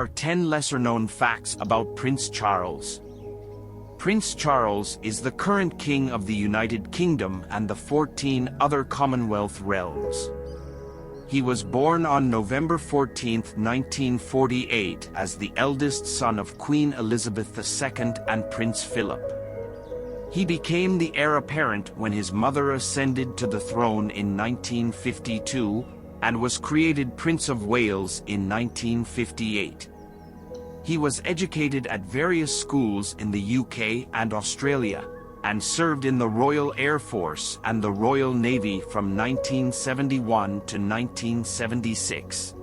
are 10 lesser-known facts about Prince Charles. Prince Charles is the current King of the United Kingdom and the 14 other Commonwealth realms. He was born on November 14, 1948, as the eldest son of Queen Elizabeth II and Prince Philip. He became the heir apparent when his mother ascended to the throne in 1952 and was created Prince of Wales in 1958. He was educated at various schools in the UK and Australia, and served in the Royal Air Force and the Royal Navy from 1971 to 1976.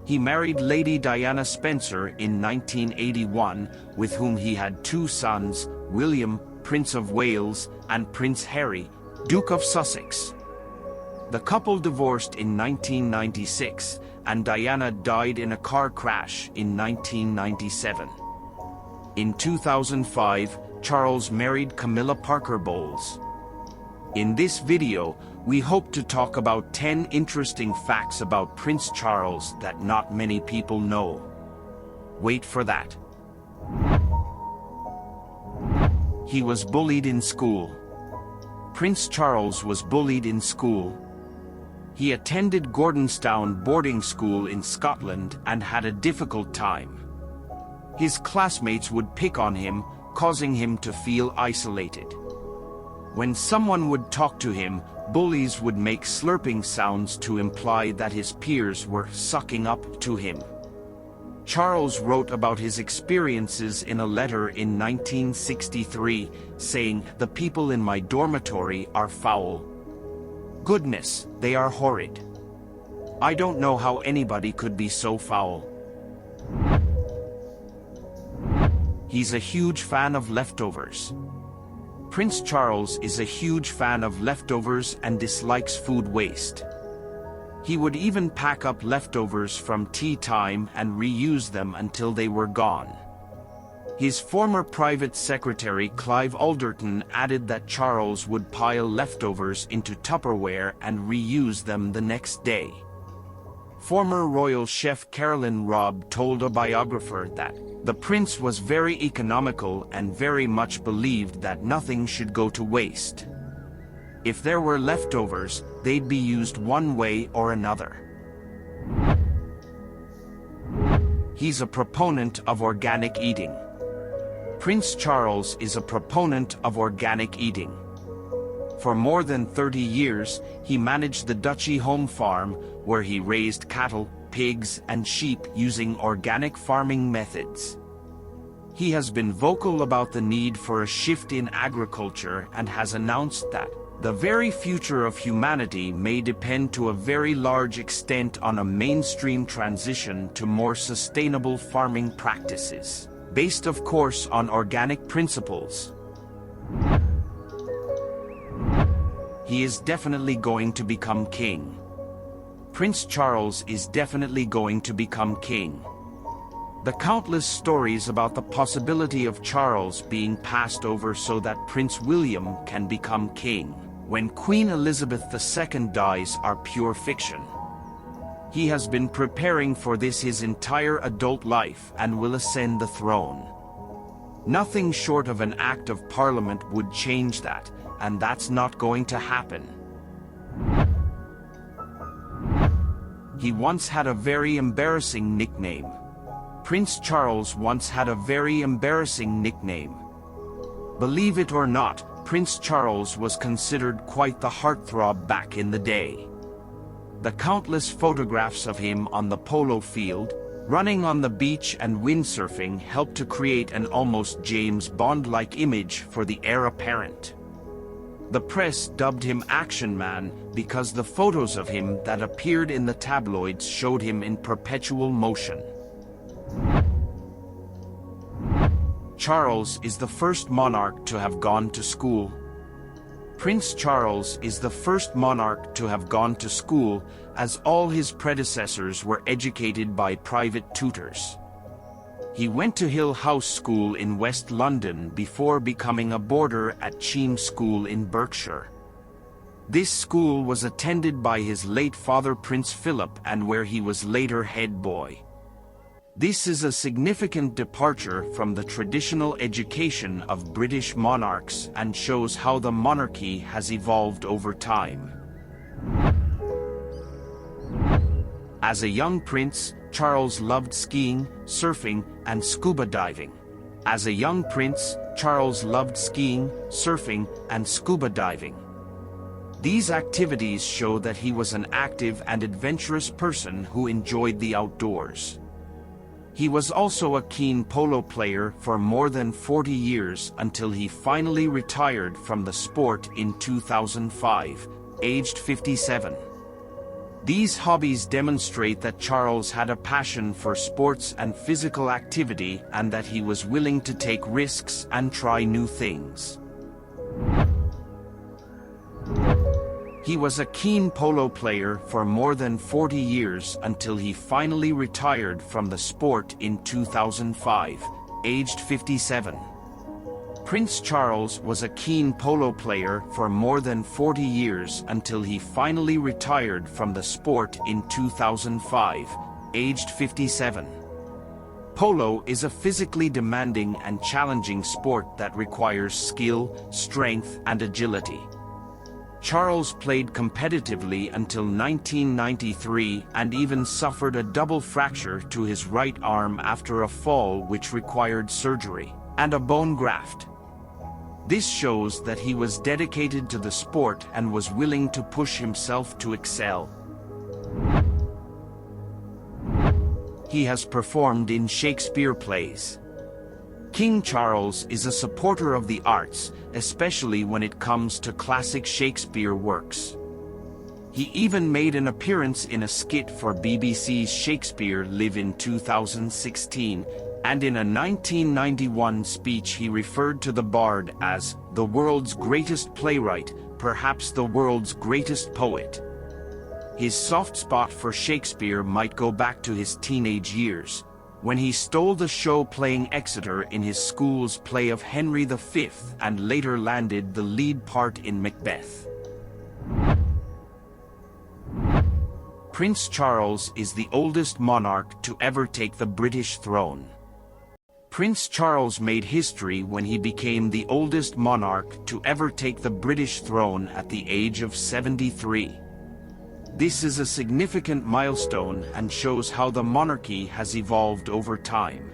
He married Lady Diana Spencer in 1981, with whom he had 2 sons, William, Prince of Wales, and Prince Harry, Duke of Sussex. The couple divorced in 1996, and Diana died in a car crash in 1997. In 2005, Charles married Camilla Parker Bowles. In this video, we hope to talk about 10 interesting facts about Prince Charles that not many people know. Wait for that. He was bullied in school. Prince Charles was bullied in school. He attended Gordonstoun boarding school in Scotland and had a difficult time. His classmates would pick on him, causing him to feel isolated. When someone would talk to him, bullies would make slurping sounds to imply that his peers were sucking up to him. Charles wrote about his experiences in a letter in 1963, saying, "The people in my dormitory are foul. Goodness, they are horrid. I don't know how anybody could be so foul." He's a huge fan of leftovers. Prince Charles is a huge fan of leftovers and dislikes food waste. He would even pack up leftovers from tea time and reuse them until they were gone. His former private secretary Clive Alderton added that Charles would pile leftovers into Tupperware and reuse them the next day. Former royal chef Carolyn Robb told a biographer that the prince was very economical and very much believed that nothing should go to waste. If there were leftovers, they'd be used one way or another. He's a proponent of organic eating. Prince Charles is a proponent of organic eating. For more than 30 years, he managed the Duchy home farm, where he raised cattle, pigs, and sheep using organic farming methods. He has been vocal about the need for a shift in agriculture and has announced that the very future of humanity may depend to a very large extent on a mainstream transition to more sustainable farming practices, based of course on organic principles. He is definitely going to become king. Prince Charles is definitely going to become king. The countless stories about the possibility of Charles being passed over so that Prince William can become king when Queen Elizabeth II dies are pure fiction. He has been preparing for this his entire adult life and will ascend the throne. Nothing short of an act of parliament would change that, and that's not going to happen. He once had a very embarrassing nickname. Prince Charles once had a very embarrassing nickname. Believe it or not, Prince Charles was considered quite the heartthrob back in the day. The countless photographs of him on the polo field, running on the beach and windsurfing helped to create an almost James Bond-like image for the heir apparent. The press dubbed him Action Man because the photos of him that appeared in the tabloids showed him in perpetual motion. Charles is the first monarch to have gone to school. Prince Charles is the first monarch to have gone to school, as all his predecessors were educated by private tutors. He went to Hill House School in West London before becoming a boarder at Cheam School in Berkshire. This school was attended by his late father Prince Philip and where he was later head boy. This is a significant departure from the traditional education of British monarchs and shows how the monarchy has evolved over time. As a young prince, Charles loved skiing, surfing, and scuba diving. As a young prince, Charles loved skiing, surfing, and scuba diving. These activities show that he was an active and adventurous person who enjoyed the outdoors. He was also a keen polo player for more than 40 years until he finally retired from the sport in 2005, aged 57. These hobbies demonstrate that Charles had a passion for sports and physical activity and that he was willing to take risks and try new things. He was a keen polo player for more than 40 years until he finally retired from the sport in 2005, aged 57. Prince Charles was a keen polo player for more than 40 years until he finally retired from the sport in 2005, aged 57. Polo is a physically demanding and challenging sport that requires skill, strength, and agility. Charles played competitively until 1993 and even suffered a double fracture to his right arm after a fall which required surgery and a bone graft. This shows that he was dedicated to the sport and was willing to push himself to excel. He has performed in Shakespeare plays. King Charles is a supporter of the arts, especially when it comes to classic Shakespeare works. He even made an appearance in a skit for BBC's Shakespeare Live in 2016, and in a 1991 speech he referred to the bard as the world's greatest playwright, perhaps the world's greatest poet. His soft spot for Shakespeare might go back to his teenage years, when he stole the show playing Exeter in his school's play of Henry V and later landed the lead part in Macbeth. Prince Charles is the oldest monarch to ever take the British throne. Prince Charles made history when he became the oldest monarch to ever take the British throne at the age of 73. This is a significant milestone and shows how the monarchy has evolved over time.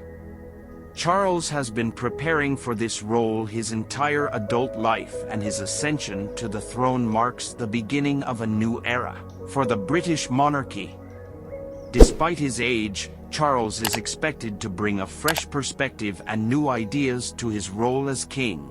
Charles has been preparing for this role his entire adult life, and his ascension to the throne marks the beginning of a new era for the British monarchy. Despite his age, Charles is expected to bring a fresh perspective and new ideas to his role as king.